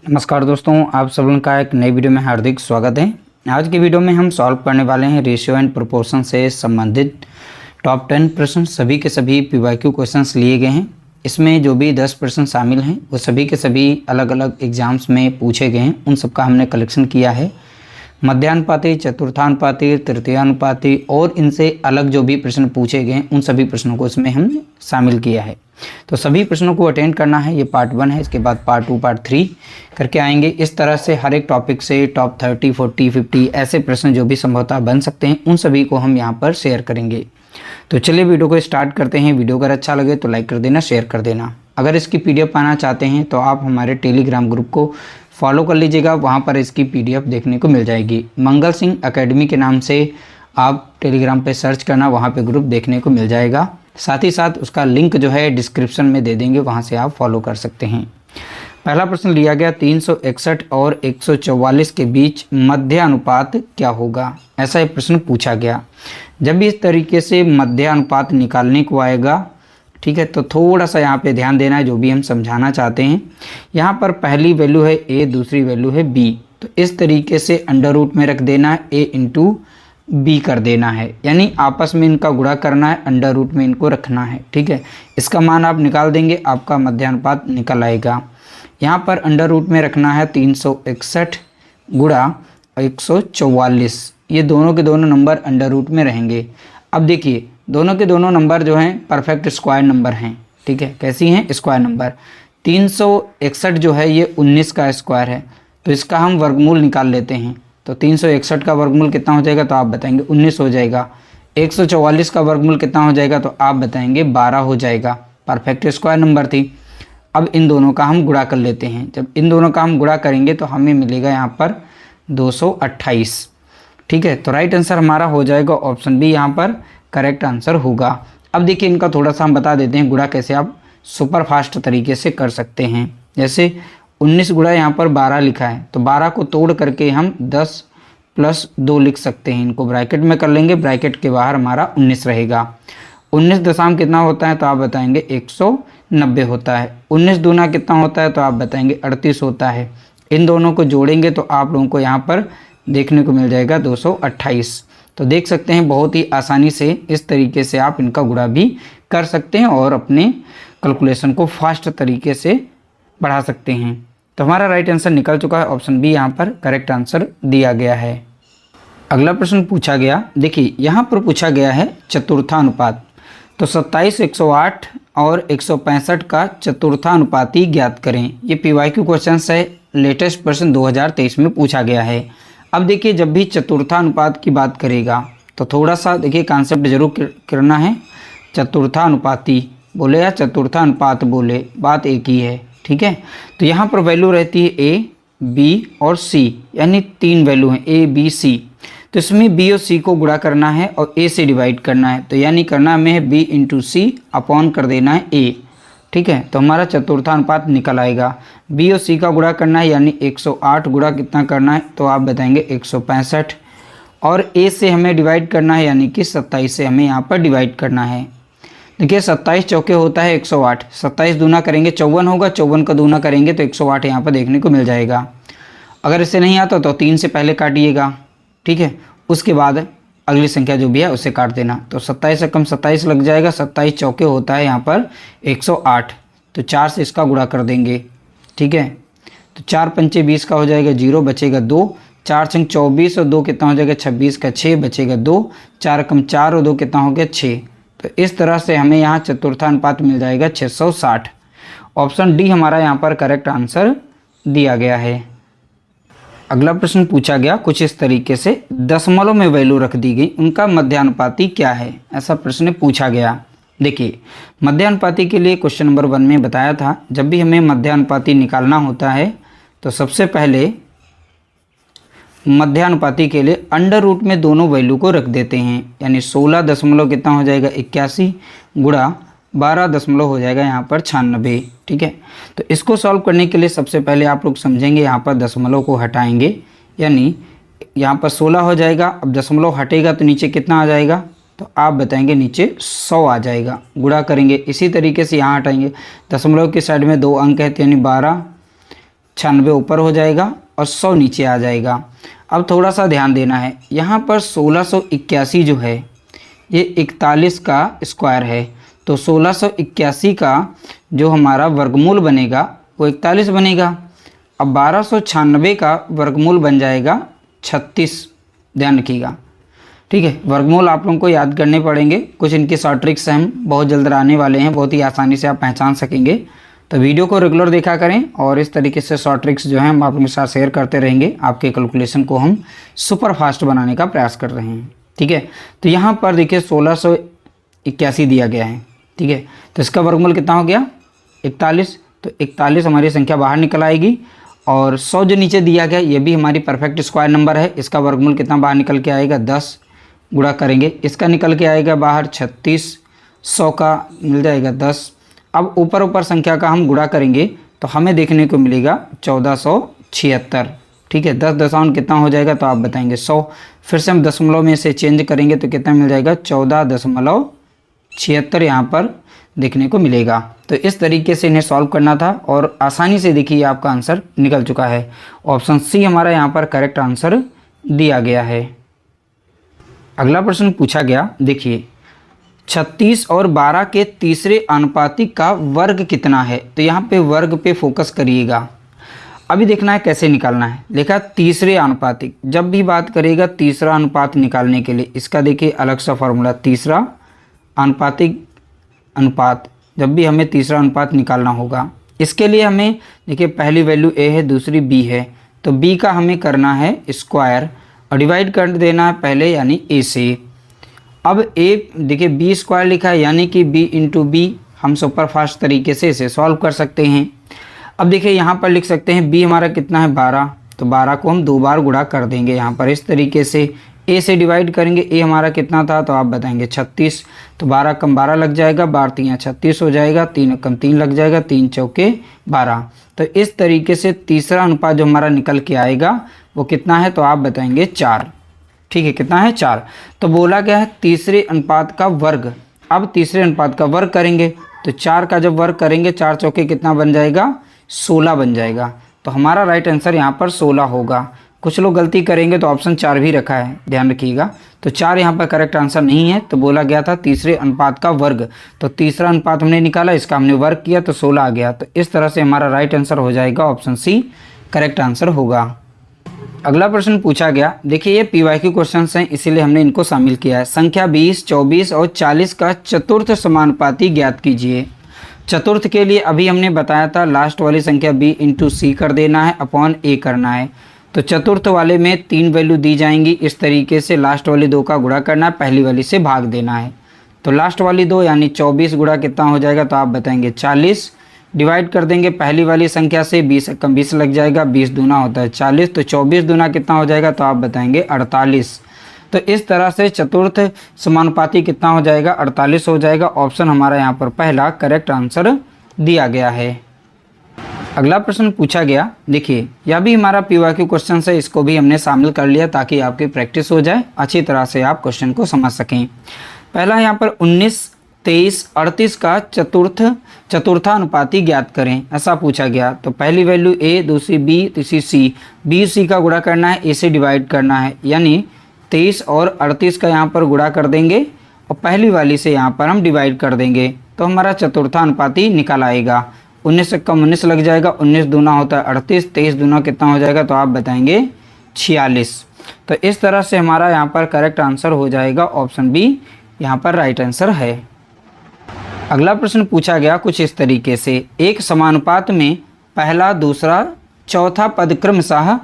नमस्कार दोस्तों, आप सब लोगों का एक नई वीडियो में हार्दिक स्वागत है। आज की वीडियो में हम सॉल्व करने वाले हैं रेशियो एंड प्रोपोर्शन से संबंधित टॉप 10 प्रश्न। सभी के सभी पीवाईक्यू क्वेश्चंस लिए गए हैं। इसमें जो भी 10 प्रश्न शामिल हैं वो सभी के सभी अलग अलग एग्जाम्स में पूछे गए हैं। उन सबका हमने कलेक्शन किया है। मध्यानुपाती, चतुर्थानुपाती, तृतीयानुपाती और इनसे अलग जो भी प्रश्न पूछे गए हैं उन सभी प्रश्नों को इसमें हमने शामिल किया है। तो सभी प्रश्नों को अटेंड करना है। ये पार्ट 1 है, इसके बाद पार्ट 2, पार्ट 3 करके आएंगे। इस तरह से हर एक टॉपिक से टॉप 30, 40, 50 ऐसे प्रश्न जो भी संभवतः बन सकते हैं उन सभी को हम यहाँ पर शेयर करेंगे। तो चलिए वीडियो को स्टार्ट करते हैं। वीडियो अगर अच्छा लगे तो लाइक कर देना, शेयर कर देना। अगर इसकी पीडीएफ पाना चाहते हैं तो आप हमारे टेलीग्राम ग्रुप को फॉलो कर लीजिएगा, वहाँ पर इसकी पीडीएफ देखने को मिल जाएगी। मंगल सिंह एकेडमी के नाम से आप टेलीग्राम पे सर्च करना, वहाँ पे ग्रुप देखने को मिल जाएगा। साथ ही साथ उसका लिंक जो है डिस्क्रिप्शन में दे देंगे, वहाँ से आप फॉलो कर सकते हैं। पहला प्रश्न लिया गया 361 और 144 के बीच मध्य अनुपात क्या होगा, ऐसा एक प्रश्न पूछा गया। जब भी इस तरीके से मध्य अनुपात निकालने को आएगा, ठीक है, तो थोड़ा सा यहाँ पे ध्यान देना है जो भी हम समझाना चाहते हैं। यहाँ पर पहली वैल्यू है a, दूसरी वैल्यू है b, तो इस तरीके से अंडर रूट में रख देना है, a इंटू बी कर देना है, यानी आपस में इनका गुणा करना है, अंडर रूट में इनको रखना है। ठीक है, इसका मान आप निकाल देंगे, आपका मध्यानुपात निकल आएगा। यहाँ पर अंडर रूट में रखना है 361 गुणा 144, ये दोनों के दोनों नंबर अंडर रूट में रहेंगे। अब देखिए दोनों के दोनों नंबर जो हैं परफेक्ट स्क्वायर नंबर हैं। ठीक है, कैसी हैं? Square number. 361 जो है ये 19 का स्क्वायर है, तो इसका हम वर्गमूल निकाल लेते हैं। तो 361 का वर्गमूल कितना हो जाएगा, तो आप बताएंगे 19 हो जाएगा। 144 का वर्गमूल कितना हो जाएगा, तो आप बताएंगे 12 हो जाएगा। परफेक्ट स्क्वायर नंबर थी। अब इन दोनों का हम गुणा कर लेते हैं। जब इन दोनों का हम गुणा करेंगे तो हमें मिलेगा यहाँ पर 228। ठीक है, तो राइट आंसर हमारा हो जाएगा ऑप्शन बी, यहाँ पर करेक्ट आंसर होगा। अब देखिए इनका थोड़ा सा हम बता देते हैं गुणा कैसे आप सुपर फास्ट तरीके से कर सकते हैं। जैसे 19 गुणा यहाँ पर 12 लिखा है, तो 12 को तोड़ करके हम 10 + 2 लिख सकते हैं। इनको ब्रैकेट में कर लेंगे, ब्रैकेट के बाहर हमारा 19 रहेगा। 19 दशमलव कितना होता है, तो आप बताएंगे 190 होता है। 19 दूना कितना होता है, तो आप बताएंगे 38 होता है। इन दोनों को जोड़ेंगे तो आप लोगों को यहाँ पर देखने को मिल जाएगा 228। तो देख सकते हैं बहुत ही आसानी से इस तरीके से आप इनका गुणा भी कर सकते हैं और अपने कैलकुलेशन को फास्ट तरीके से बढ़ा सकते हैं। तो हमारा राइट आंसर निकल चुका है, ऑप्शन बी यहाँ पर करेक्ट आंसर दिया गया है। अगला प्रश्न पूछा गया, देखिए यहाँ पर पूछा गया है चतुर्थानुपात। तो 27, 108 और 165 का चतुर्थानुपाती ज्ञात करें। ये पीवाईक्यू क्वेश्चन है, लेटेस्ट प्रश्न 2023 में पूछा गया है। अब देखिए जब भी चतुर्थानुपात की बात करेगा तो थोड़ा सा देखिए कॉन्सेप्ट जरूर करना है। चतुर्थानुपाती बोले या चतुर्थानुपात बोले, बात एक ही है। ठीक है, तो यहाँ पर वैल्यू रहती है a, b और c, यानी 3 वैल्यू हैं a, b, c। तो इसमें b और c को गुणा करना है और a से डिवाइड करना है, तो यानी करना हमें है b इंटू सी अपॉन कर देना है a। ठीक है, तो हमारा चतुर्थानुपात निकल आएगा। b और c का गुणा करना है, यानी 108 गुणा कितना करना है, तो आप बताएंगे 165, और a से हमें डिवाइड करना है, यानी कि 27 से हमें यहाँ पर डिवाइड करना है। देखिए 27 चौके होता है 108, 27 दूना करेंगे 54 होगा, 54 का दूना करेंगे तो 108 यहाँ पर देखने को मिल जाएगा। अगर इससे नहीं आता तो 3 से पहले काटिएगा। ठीक है, उसके बाद अगली संख्या जो भी है उसे काट देना, तो 27 से कम 27 लग जाएगा। 27 चौके होता है यहाँ पर 108, तो 4 से इसका गुणा कर देंगे। ठीक है, तो 4 पंचे 20 का हो जाएगा 0, बचेगा 2। 4 छंग 24 और 2 कितना हो जाएगा 26 का 6, बचेगा 2। 4 कम 4 और 2 कितना हो गया 6। तो इस तरह से हमें यहाँ चतुर्थानुपात मिल जाएगा 660। ऑप्शन डी हमारा यहाँ पर करेक्ट आंसर दिया गया है। अगला प्रश्न पूछा गया कुछ इस तरीके से, दशमलव में वैल्यू रख दी गई, उनका मध्यानुपाती क्या है, ऐसा प्रश्न पूछा गया। देखिए मध्यानुपाती के लिए क्वेश्चन नंबर 1 में बताया था, जब भी हमें मध्यानुपाती निकालना होता है तो सबसे पहले मध्यानुपाती के लिए अंडर रूट में दोनों वैल्यू को रख देते हैं, यानी 16 दशमलव कितना हो जाएगा 81 गुणा 12 दशमलव हो जाएगा यहाँ पर 96। ठीक है, तो इसको सॉल्व करने के लिए सबसे पहले आप लोग समझेंगे, यहाँ पर दशमलव को हटाएंगे, यानी यहाँ पर 16 हो जाएगा। अब दशमलव हटेगा तो नीचे कितना आ जाएगा, तो आप बताएंगे नीचे 100 आ जाएगा। गुणा करेंगे, इसी तरीके से यहाँ हटाएंगे, दशमलव की साइड में 2 अंक है, यानी 12 96 ऊपर हो जाएगा और 100 नीचे आ जाएगा। अब थोड़ा सा ध्यान देना है, यहाँ पर 1681 जो है ये 41 का स्क्वायर है, तो 1681 का जो हमारा वर्गमूल बनेगा वो 41 बनेगा। अब 1296 का वर्गमूल बन जाएगा 36, ध्यान रखिएगा। ठीक है, वर्गमूल आप लोगों को याद करने पड़ेंगे, कुछ इनकी शॉर्ट ट्रिक्स हम बहुत जल्द आने वाले हैं, बहुत ही आसानी से आप पहचान सकेंगे। तो वीडियो को रेगुलर देखा करें और इस तरीके से शॉर्ट ट्रिक्स जो हैं हम आप लोगों के साथ शेयर करते रहेंगे। आपके कैलकुलेशन को हम सुपर फास्ट बनाने का प्रयास कर रहे हैं। ठीक है, तो यहाँ पर देखिए 1681 दिया गया है। ठीक है, तो इसका वर्गमूल कितना हो गया 41, तो 41 हमारी संख्या बाहर निकल आएगी। और 100 जो नीचे दिया गया ये भी हमारी परफेक्ट स्क्वायर नंबर है, इसका वर्गमूल कितना बाहर निकल के आएगा 10, गुणा करेंगे इसका निकल के आएगा बाहर 36, 100 का मिल जाएगा 10। अब ऊपर ऊपर संख्या का हम गुणा करेंगे तो हमें देखने को मिलेगा 1476। ठीक है, 10 दशमलव कितना हो जाएगा तो आप बताएंगे 100। फिर से हम दशमलव में से चेंज करेंगे तो कितना मिल जाएगा 14.76 यहाँ पर देखने को मिलेगा। तो इस तरीके से इन्हें सॉल्व करना था और आसानी से देखिए आपका आंसर निकल चुका है। ऑप्शन सी हमारा यहाँ पर करेक्ट आंसर दिया गया है। अगला प्रश्न पूछा गया, देखिए 36 और 12 के तीसरे अनुपातिक का वर्ग कितना है। तो यहाँ पे वर्ग पे फोकस करिएगा। अभी देखना है कैसे निकालना है। लिखा तीसरे अनुपातिक, जब भी बात करेगा तीसरा अनुपात निकालने के लिए इसका देखिए अलग सा फॉर्मूला, तीसरा अनुपातिक अनुपात, जब भी हमें तीसरा अनुपात निकालना होगा इसके लिए हमें देखिए पहली वैल्यू ए है दूसरी बी है, तो बी का हमें करना है स्क्वायर और डिवाइड कर देना है पहले यानी ए से। अब ए देखिए बी स्क्वायर लिखा है यानी कि बी इंटू बी, हम सुपर फास्ट तरीके से इसे सॉल्व कर सकते हैं। अब देखिए यहाँ पर लिख सकते हैं बी हमारा कितना है 12, तो 12 को हम 2 बार गुणा कर देंगे यहाँ पर इस तरीके से। ए से डिवाइड करेंगे, ए हमारा कितना था तो आप बताएंगे 36, तो 12 कम 12 लग जाएगा, 12 3 36 हो जाएगा, 3 कम 3 लग जाएगा, 3 चौके 12। तो इस तरीके से तीसरा अनुपात जो हमारा निकल के आएगा वो कितना है तो आप बताएंगे 4। ठीक है, कितना है 4। तो बोला गया है तीसरे अनुपात का वर्ग। अब तीसरे अनुपात का वर्ग करेंगे तो 4 का जब वर्ग करेंगे 4 चौके कितना बन जाएगा 16 बन जाएगा। तो हमारा राइट आंसर यहाँ पर 16 होगा। कुछ लोग गलती करेंगे तो ऑप्शन 4 भी रखा है, ध्यान रखिएगा। तो 4 यहाँ पर करेक्ट आंसर नहीं है, तो बोला गया था तीसरे अनुपात का वर्ग। तो तीसरा अनुपात हमने निकाला, इसका हमने वर्ग किया तो 16 आ गया। तो इस तरह से हमारा राइट आंसर हो जाएगा ऑप्शन सी करेक्ट आंसर होगा। अगला प्रश्न पूछा गया, देखिए ये पीवाईक्यू क्वेश्चंस हैं इसीलिए हमने इनको शामिल किया है। संख्या 20, 24 और 40 का चतुर्थ समानुपाती ज्ञात कीजिए। चतुर्थ के लिए अभी हमने बताया था लास्ट वाली संख्या b इंटू सी कर देना है अपॉन a करना है। तो चतुर्थ वाले में 3 वैल्यू दी जाएंगी, इस तरीके से लास्ट वाली 2 का गुणा करना है, पहली वाली से भाग देना है। तो लास्ट वाली 2 यानी 24 गुणा कितना हो जाएगा तो आप बताएंगे 40, डिवाइड कर देंगे पहली वाली संख्या से, 20 कम 20 लग जाएगा, 20 दूना होता है 40, तो 24 दूना कितना हो जाएगा तो आप बताएंगे 48। तो इस तरह से चतुर्थ समानुपाती कितना हो जाएगा 48 हो जाएगा। ऑप्शन हमारा यहाँ पर पहला करेक्ट आंसर दिया गया है। अगला प्रश्न पूछा गया, देखिए यह भी हमारा पीवाईक्यू क्वेश्चन है, इसको भी हमने शामिल कर लिया ताकि आपकी प्रैक्टिस हो जाए, अच्छी तरह से आप क्वेश्चन को समझ सकें। पहला यहाँ पर 19, 23, 38 का चतुर्थानुपाती ज्ञात करें, ऐसा पूछा गया। तो पहली वैल्यू ए, दूसरी बी, तीसरी सी, बी सी का गुणा करना है, ए से डिवाइड करना है, यानी 23 और 38 का यहाँ पर गुणा कर देंगे और पहली वाली से यहाँ पर हम डिवाइड कर देंगे तो हमारा चतुर्थानुपाती निकल आएगा। 19 से कम 19 लग जाएगा, 19 दूना होता है 38, 23 दूना कितना हो जाएगा तो आप बताएंगे 46। तो इस तरह से हमारा यहाँ पर करेक्ट आंसर हो जाएगा ऑप्शन बी, यहाँ पर राइट आंसर है। अगला प्रश्न पूछा गया कुछ इस तरीके से, एक समानुपात में पहला, दूसरा, चौथा पद क्रमशः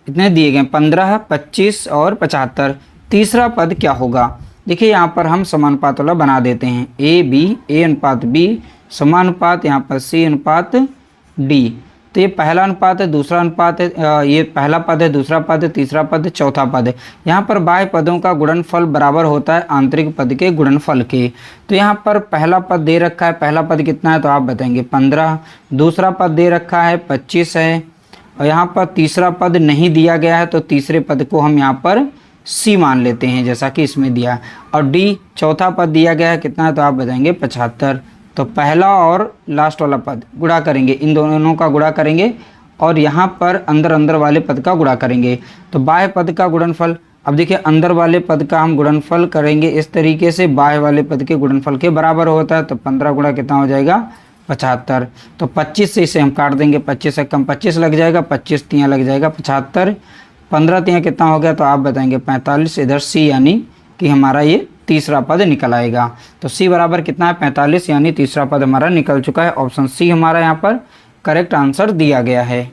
इतने दिए गए 15, 25 और 75, तीसरा पद क्या होगा। देखिए यहाँ पर हम समानुपात वाला बना देते हैं, ए बी, ए अनुपात बी समानुपात यहाँ पर सी अनुपात डी। तो ये पहला अनुपात है, दूसरा अनुपात है, ये पहला पद है, दूसरा पद है, तीसरा पद है, चौथा पद है। यहाँ पर बाह्य पदों का गुणनफल बराबर होता है आंतरिक पद के गुणनफल के। तो यहाँ पर पहला पद दे रखा है, पहला पद कितना है तो आप बताएंगे 15, दूसरा पद दे रखा है 25 है, और यहाँ पर तीसरा पद नहीं दिया गया है तो तीसरे पद को हम यहाँ पर सी मान लेते हैं जैसा कि इसमें दिया, और डी चौथा पद दिया गया है कितना है तो आप बताएंगे 75। तो पहला और लास्ट वाला पद गुणा करेंगे, इन दोनों का गुणा करेंगे और यहाँ पर अंदर अंदर वाले पद का गुणा करेंगे। तो बाह्य पद का गुणनफल, अब देखिए अंदर वाले पद का हम गुणनफल करेंगे इस तरीके से, बाह्य वाले पद के गुणनफल के बराबर होता है। तो 15 गुणा कितना हो जाएगा 75। तो 25 से इसे हम काट देंगे, 25 से कम 25 लग जाएगा, 25 तियाँ लग जाएगा 75, 15 तियाँ कितना हो गया तो आप बताएंगे 45। इधर सी यानी कि हमारा ये तीसरा पद निकल आएगा। तो सी बराबर कितना है 45, यानी तीसरा पद हमारा निकल चुका है। ऑप्शन सी हमारा यहाँ पर करेक्ट आंसर दिया गया है।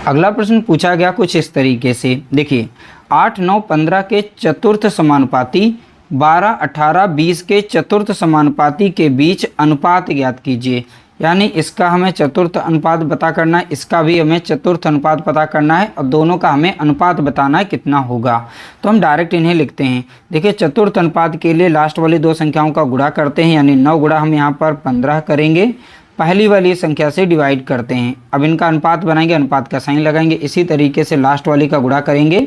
अगला प्रश्न पूछा गया कुछ इस तरीके से, देखिए 8, 9, 15 के चतुर्थ समानुपाती, 12, 18, 20 के चतुर्थ समानुपाती के बीच अनुपात ज्ञात कीजिए। यानी इसका हमें चतुर्थ अनुपात पता करना है, इसका भी हमें चतुर्थ अनुपात पता करना है, और दोनों का हमें अनुपात बताना है कितना होगा। तो हम डायरेक्ट इन्हें लिखते हैं। देखिए चतुर्थ अनुपात के लिए लास्ट वाली दो संख्याओं का गुणा करते हैं, यानी 9 गुणा हम यहाँ पर 15 करेंगे, पहली वाली संख्या से डिवाइड करते हैं। अब इनका अनुपात बनाएंगे, अनुपात का साइन लगाएंगे, इसी तरीके से लास्ट वाली का गुणा करेंगे,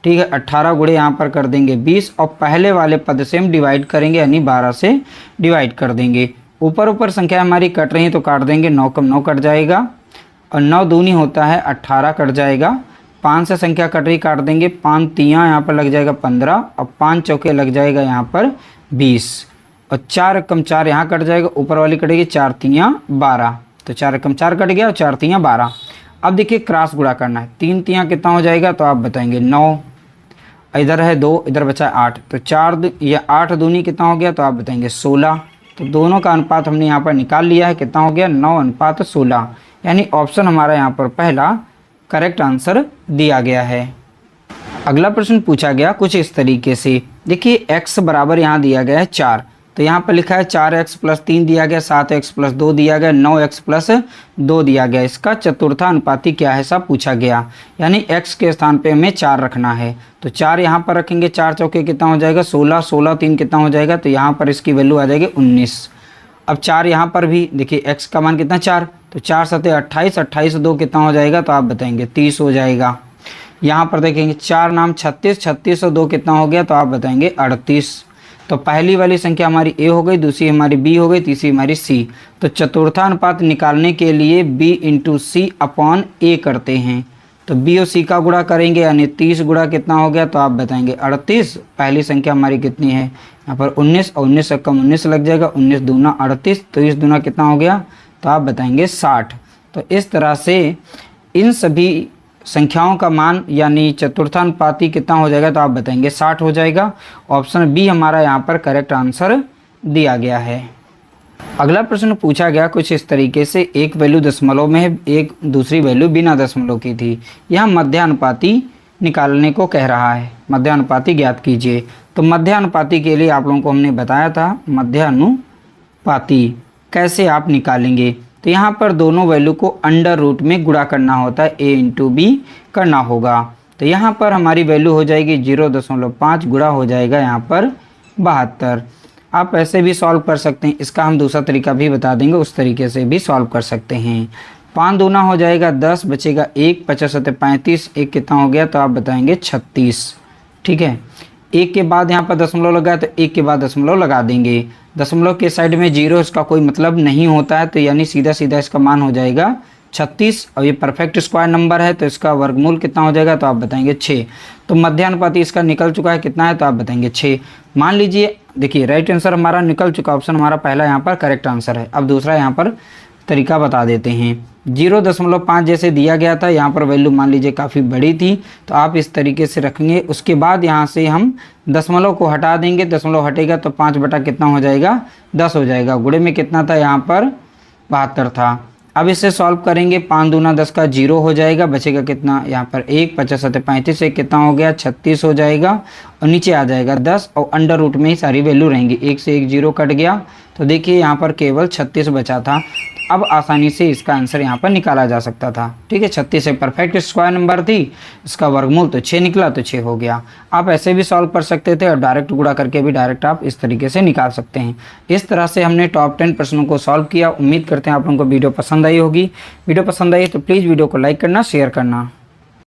ठीक है। 18 गुणे यहाँ पर कर देंगे 20, और पहले वाले पद से हम डिवाइड करेंगे, यानी 12 से डिवाइड कर देंगे। ऊपर संख्या हमारी कट रही है तो काट देंगे, 9 कम 9 कट जाएगा, और 9 दूनी होता है 18 कट जाएगा। 5 से संख्या कट रही काट देंगे, 5 तियाँ यहाँ पर लग जाएगा 15, और 5 चौके लग जाएगा यहाँ पर 20, और 4 कम 4 यहाँ कट जाएगा, ऊपर वाली कटेगी 4 तियाँ 12, तो 4 कम 4 कट गया और 4 तियाँ 12। अब देखिए क्रॉस गुणा करना है, 3 तियाँ कितना हो जाएगा तो आप बताएंगे 9, इधर है 2, इधर बचा 8, तो 4 या 8 दूनी कितना हो गया तो आप बताएंगे 16। तो दोनों का अनुपात हमने यहाँ पर निकाल लिया है, कितना हो गया 9:16, यानी ऑप्शन हमारा यहाँ पर पहला करेक्ट आंसर दिया गया है। अगला प्रश्न पूछा गया कुछ इस तरीके से, देखिए x बराबर यहाँ दिया गया है 4, तो यहाँ पर लिखा है 4x + 3 दिया गया, 7x + 2 दिया गया, 9x + 2 दिया गया। इसका चतुर्थानुपाती क्या है सब पूछा गया, यानी x के स्थान पे हमें 4 रखना है। तो 4 यहाँ पर रखेंगे, 4 चौके कितना हो जाएगा 16, 16 3 कितना हो जाएगा, तो यहाँ पर इसकी वैल्यू आ जाएगी 19। अब 4 यहाँ पर भी देखिए x का मान कितना 4, तो 4 सते 28, 28 2 कितना हो जाएगा तो आप बताएंगे 30 हो जाएगा। यहाँ पर देखेंगे 4 नाम 36, 36 और 2 कितना हो गया तो आप बताएंगे 38। तो पहली वाली संख्या हमारी a हो गई, दूसरी हमारी b हो गई, तीसरी हमारी c। तो चतुर्थानुपात निकालने के लिए b × c/a करते हैं। तो b और c का गुणा करेंगे, यानी 30 गुणा कितना हो गया तो आप बताएंगे 38। पहली संख्या हमारी कितनी है यहाँ पर 19, और 19 से कम 19 लग जाएगा, 19 दूना 38, तो इस दूना कितना हो गया तो आप बताएंगे 60। तो इस तरह से इन सभी संख्याओं का मान यानी चतुर्थानुपाती कितना हो जाएगा तो आप बताएंगे 60 हो जाएगा। ऑप्शन बी हमारा यहाँ पर करेक्ट आंसर दिया गया है। अगला प्रश्न पूछा गया कुछ इस तरीके से, एक वैल्यू दशमलव में है, एक दूसरी वैल्यू बिना दशमलव की थी। यह मध्यानुपाती निकालने को कह रहा है, मध्यानुपाती ज्ञात कीजिए। तो मध्यानुपाती के लिए आप लोगों को हमने बताया था मध्यानुपाती कैसे आप निकालेंगे। तो यहाँ पर दोनों वैल्यू को अंडर रूट में गुणा करना होता है, a × b करना होगा। तो यहाँ पर हमारी वैल्यू हो जाएगी 0.5 गुणा हो जाएगा यहाँ पर 72। आप ऐसे भी सॉल्व कर सकते हैं, इसका हम दूसरा तरीका भी बता देंगे, उस तरीके से भी सॉल्व कर सकते हैं। 5 दूना हो जाएगा 10, बचेगा 1, 50 × 35, 1 कितना हो गया तो आप बताएंगे 36। ठीक है, 1 के बाद यहाँ पर दशमलव लगा तो 1 के बाद दशमलव लगा देंगे। दशमलव के साइड में 0 इसका कोई मतलब नहीं होता है, तो यानी सीधा सीधा इसका मान हो जाएगा 36। और ये परफेक्ट स्क्वायर नंबर है तो इसका वर्गमूल कितना हो जाएगा तो आप बताएंगे 6। तो मध्यानुपाती इसका निकल चुका है, कितना है तो आप बताएंगे 6। मान लीजिए देखिए राइट आंसर हमारा निकल चुका, ऑप्शन हमारा पहला यहाँ पर करेक्ट आंसर है। अब दूसरा यहाँ पर तरीका बता देते हैं। 0.5 जैसे दिया गया था, यहाँ पर वैल्यू मान लीजिए काफ़ी बड़ी थी, तो आप इस तरीके से रखेंगे। उसके बाद यहाँ से हम दशमलव को हटा देंगे, दशमलव हटेगा तो 5 बटा कितना हो जाएगा 10 हो जाएगा। गुणे में कितना था यहाँ पर 72 था। अब इसे सॉल्व करेंगे, 5 दूना 10 का 0 हो जाएगा, बचेगा कितना यहाँ पर 1, 50 × 35 से कितना हो गया 36 हो जाएगा, और नीचे आ जाएगा 10, और अंडर रूट में ही सारी वैल्यू रहेंगी। 1 से 1 0 कट गया, तो देखिए यहाँ पर केवल 36 बचा था। अब आसानी से इसका आंसर यहाँ पर निकाला जा सकता था। ठीक है, 36 एक परफेक्ट स्क्वायर नंबर थी, इसका वर्गमूल तो 6 निकला, तो 6 हो गया। आप ऐसे भी सॉल्व कर सकते थे, और डायरेक्ट गुणा करके भी डायरेक्ट आप इस तरीके से निकाल सकते हैं। इस तरह से हमने टॉप 10 प्रश्नों को सॉल्व किया। उम्मीद करते हैं आप लोगों को वीडियो पसंद आई होगी। वीडियो पसंद आई तो प्लीज़ वीडियो को लाइक करना, शेयर करना।